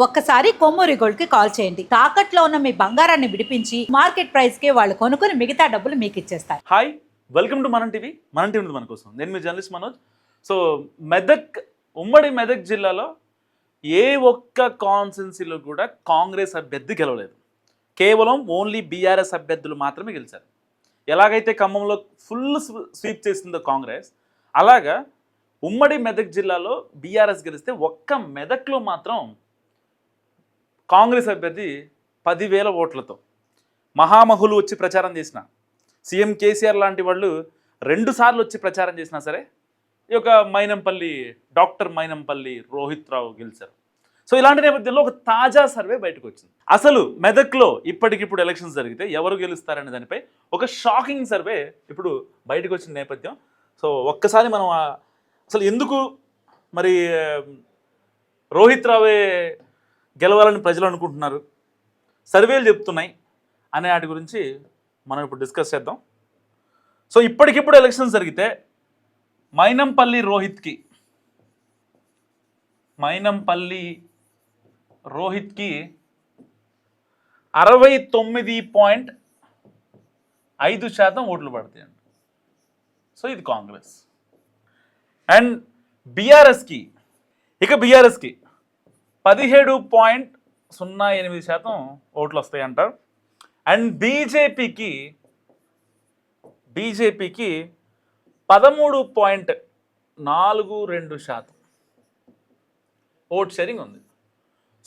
ఒక్కసారి కొమ్మూరి గోల్డ్ కి కాల్ చేయండి. తాకట్లో ఉన్న మీ బంగారాన్ని విడిపించి మార్కెట్ ప్రైస్ కి వాళ్ళు కొనుక్కుని మిగతా డబ్బులు మీకు ఇచ్చేస్తారు. హాయ్, వెల్కమ్ టు మనం టీవీ. మన టీవీ ఉంది మన కోసం. నేను మీ జర్నలిస్ట్ మనోజ్. సో మెదక్, ఉమ్మడి మెదక్ జిల్లాలో ఏ ఒక్క కాన్స్టిట్యున్సీలో కూడా కాంగ్రెస్ అభ్యర్థి గెలవలేదు. కేవలం ఓన్లీ బీఆర్ఎస్ అభ్యర్థులు మాత్రమే గెలిచారు. ఎలాగైతే ఖమ్మంలో ఫుల్ స్వీప్ చేసిందో కాంగ్రెస్, అలాగా ఉమ్మడి మెదక్ జిల్లాలో బీఆర్ఎస్ గెలిస్తే ఒక్క మెదక్లో మాత్రం కాంగ్రెస్ అభ్యర్థి 10,000 ఓట్లతో మహామహులు వచ్చి ప్రచారం చేసిన, సీఎం కేసీఆర్ లాంటి వాళ్ళు 2 సార్లు వచ్చి ప్రచారం చేసినా సరే ఈ యొక్క డాక్టర్ మైనంపల్లి రోహిత్ రావు గెలిచారు. సో ఇలాంటి నేపథ్యంలో ఒక తాజా సర్వే బయటకు వచ్చింది. అసలు మెదక్లో ఇప్పటికిప్పుడు ఎలక్షన్స్ జరిగితే ఎవరు గెలుస్తారనే దానిపై ఒక షాకింగ్ సర్వే ఇప్పుడు బయటకు వచ్చిన నేపథ్యం. సో ఒక్కసారి మనం అసలు ఎందుకు మరి రోహిత్ రావే గెలవాలని ప్రజలు అనుకుంటున్నారు, సర్వేలు చెప్తున్నాయి అనే వాటి గురించి మనం ఇప్పుడు డిస్కస్ చేద్దాం. సో ఇప్పటికిప్పుడు ఎలక్షన్స్ జరిగితే మైనంపల్లి రోహిత్కి 69.5% ఓట్లు పడతాయండి. సో ఇది కాంగ్రెస్. అండ్ బీఆర్ఎస్కి 17.08% ఓట్లు వస్తాయి అంటారు. అండ్ బీజేపీకి 13.42% ఓట్ షేరింగ్ ఉంది.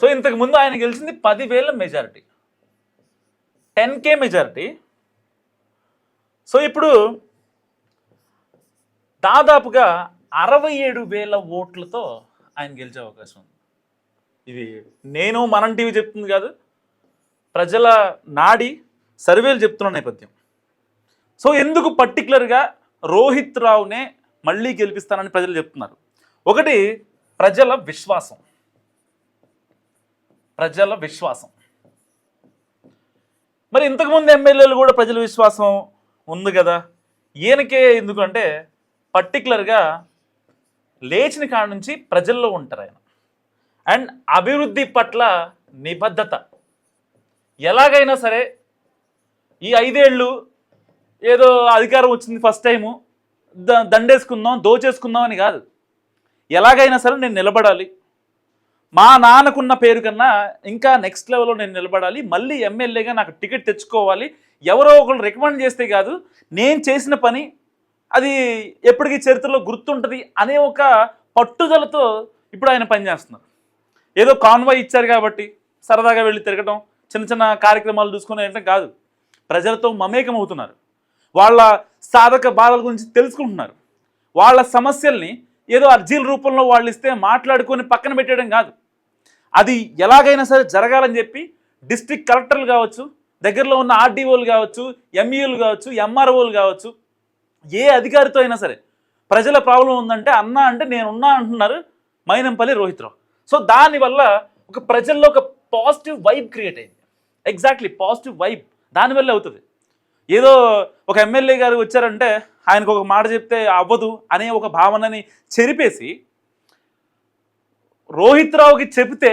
సో ఇంతకుముందు ఆయన గెలిచింది 10,000 మెజారిటీ, 10K మెజారిటీ. సో ఇప్పుడు దాదాపుగా 67,000 ఓట్లతో ఆయన గెలిచే అవకాశం ఉంది. ఇది నేను మనం టీవీ చెప్తుంది కాదు, ప్రజల నాడి సర్వేలు చెప్తున్న నేపథ్యం. సో ఎందుకు పర్టికులర్గా రోహిత్ రావునే మళ్ళీ గెలిపిస్తానని ప్రజలు చెప్తున్నారు? ఒకటి, ప్రజల విశ్వాసం. మరి ఇంతకుముందు ఎమ్మెల్యేలు కూడా ప్రజల విశ్వాసం ఉంది కదా, ఈయనకే ఎందుకంటే పర్టికులర్గా లేచిన కాడ నుంచి ప్రజల్లో ఉంటారు ఆయన. అండ్ అభివృద్ధి పట్ల నిబద్ధత. ఎలాగైనా సరే ఈ 5 ఏళ్ళు ఏదో అధికారం వచ్చింది ఫస్ట్ టైము దండేసుకుందాం దోచేసుకుందాం అని కాదు, ఎలాగైనా సరే నేను నిలబడాలి, మా నాన్నకున్న పేరు కన్నా ఇంకా నెక్స్ట్ లెవెల్లో నేను నిలబడాలి, మళ్ళీ ఎమ్మెల్యేగా నాకు టికెట్ తెచ్చుకోవాలి, ఎవరో ఒకరు రికమెండ్ చేస్తే కాదు, నేను చేసిన పని అది ఎప్పటికీ చరిత్రలో గుర్తుంటుంది అనే ఒక పట్టుదలతో ఇప్పుడు ఆయన పనిచేస్తున్నారు. ఏదో కాన్వాయ్ ఇచ్చారు కాబట్టి సరదాగా వెళ్ళి తిరగటం, చిన్న చిన్న కార్యక్రమాలు చూసుకునే అంటే కాదు, ప్రజలతో మమేకం అవుతున్నారు, వాళ్ళ సాధక బాధల గురించి తెలుసుకుంటున్నారు, వాళ్ళ సమస్యల్ని ఏదో అర్జీల రూపంలో వాళ్ళు ఇస్తే మాట్లాడుకొని పక్కన పెట్టడం కాదు, అది ఎలాగైనా సరే జరగాలని చెప్పి డిస్ట్రిక్ట్ కలెక్టర్లు కావచ్చు, దగ్గరలో ఉన్న ఆర్డీఓలు కావచ్చు, ఎంఈఓలు కావచ్చు, ఎంఆర్ఓలు కావచ్చు, ఏ అధికారితో అయినా సరే ప్రజల ప్రాబ్లం ఉందంటే అన్నా అంటే నేనున్నా అంటున్నారు మైనంపల్లి రోహిత్ రావు. సో దానివల్ల ఒక ప్రజల్లో ఒక పాజిటివ్ వైబ్ క్రియేట్ అయింది. ఎగ్జాక్ట్లీ పాజిటివ్ వైబ్ దానివల్ల అవుతుంది. ఏదో ఒక ఎమ్మెల్యే గారు వచ్చారంటే ఆయనకు ఒక మాట చెప్తే అవ్వదు అనే ఒక భావనని చెరిపేసి రోహిత్ రావుకి చెబితే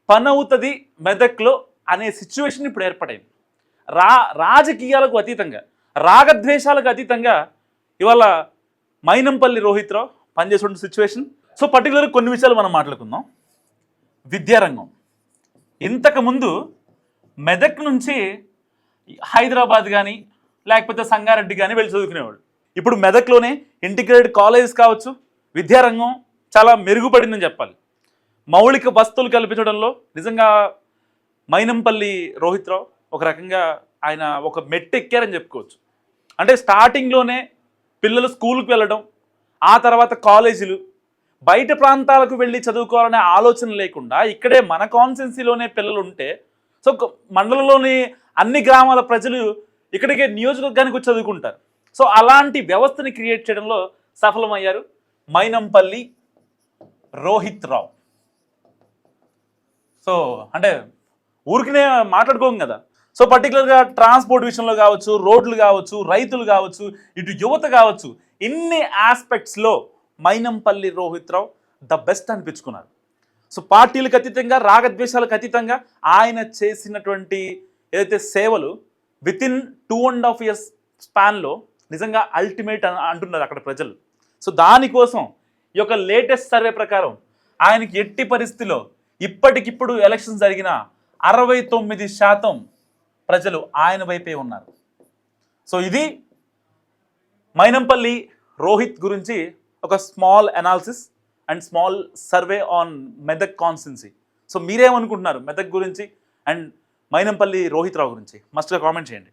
పని అవుతుంది మెదక్లో అనే సిచ్యువేషన్ ఇప్పుడు ఏర్పడైంది. రాజకీయాలకు అతీతంగా, రాగద్వేషాలకు అతీతంగా ఇవాళ మైనంపల్లి రోహిత్ రావు పనిచేసిన సిచ్యువేషన్. సో పర్టికులర్గా కొన్ని విషయాలు మనం మాట్లాడుకుందాం. విద్యారంగం. ఇంతకుముందు మెదక్ నుంచి హైదరాబాద్ కానీ లేకపోతే సంగారెడ్డి కానీ వెళ్ళి చదువుకునేవాడు. ఇప్పుడు మెదక్లోనే ఇంటిగ్రేటెడ్ కాలేజెస్ కావచ్చు, విద్యారంగం చాలా మెరుగుపడిందని చెప్పాలి. మౌలిక వసతులు కల్పించడంలో నిజంగా మైనంపల్లి రోహిత్ రావు ఒక రకంగా ఆయన ఒక మెట్టెక్కారని చెప్పుకోవచ్చు. అంటే స్టార్టింగ్లోనే పిల్లలు స్కూల్కి వెళ్ళడం, ఆ తర్వాత కాలేజీలు, బయట ప్రాంతాలకు వెళ్ళి చదువుకోవాలనే ఆలోచన లేకుండా ఇక్కడే మన కాన్స్టిట్యున్సీలోనే పిల్లలు ఉంటే, సో మండలంలోని అన్ని గ్రామాల ప్రజలు ఇక్కడికే నియోజకవర్గానికి వచ్చి చదువుకుంటారు. సో అలాంటి వ్యవస్థని క్రియేట్ చేయడంలో సఫలమయ్యారు మైనంపల్లి రోహిత్ రావు. సో అంటే ఊరికినే మాట్లాడుకోం కదా. సో పర్టికులర్గా ట్రాన్స్పోర్ట్ విషయంలో కావచ్చు, రోడ్లు కావచ్చు, రైతులు కావచ్చు, ఇటు యువత కావచ్చు, ఇన్ని ఆస్పెక్ట్స్లో మైనంపల్లి రోహిత్ రావు ద బెస్ట్ అనిపించుకున్నారు. సో పార్టీలకు అతీతంగా, రాగద్వేషాలకు అతీతంగా ఆయన చేసినటువంటి ఏదైతే సేవలు వితిన్ 2.5 years స్పాన్లో నిజంగా అల్టిమేట్ అంటున్నారు అక్కడ ప్రజలు. సో దానికోసం ఈ యొక్క లేటెస్ట్ సర్వే ప్రకారం ఆయనకి ఎట్టి పరిస్థితిలో ఇప్పటికిప్పుడు ఎలక్షన్స్ జరిగిన 69% ప్రజలు ఆయన వైపే ఉన్నారు. సో ఇది మైనంపల్లి రోహిత్ గురించి ఒక small analysis and small survey on Medak constituency. So మీరేమనుకుంటున్నారు మెదక్ గురించి అండ్ మైనంపల్లి రోహిత్ రావు గురించి? మస్ట్గా కామెంట్ చేయండి.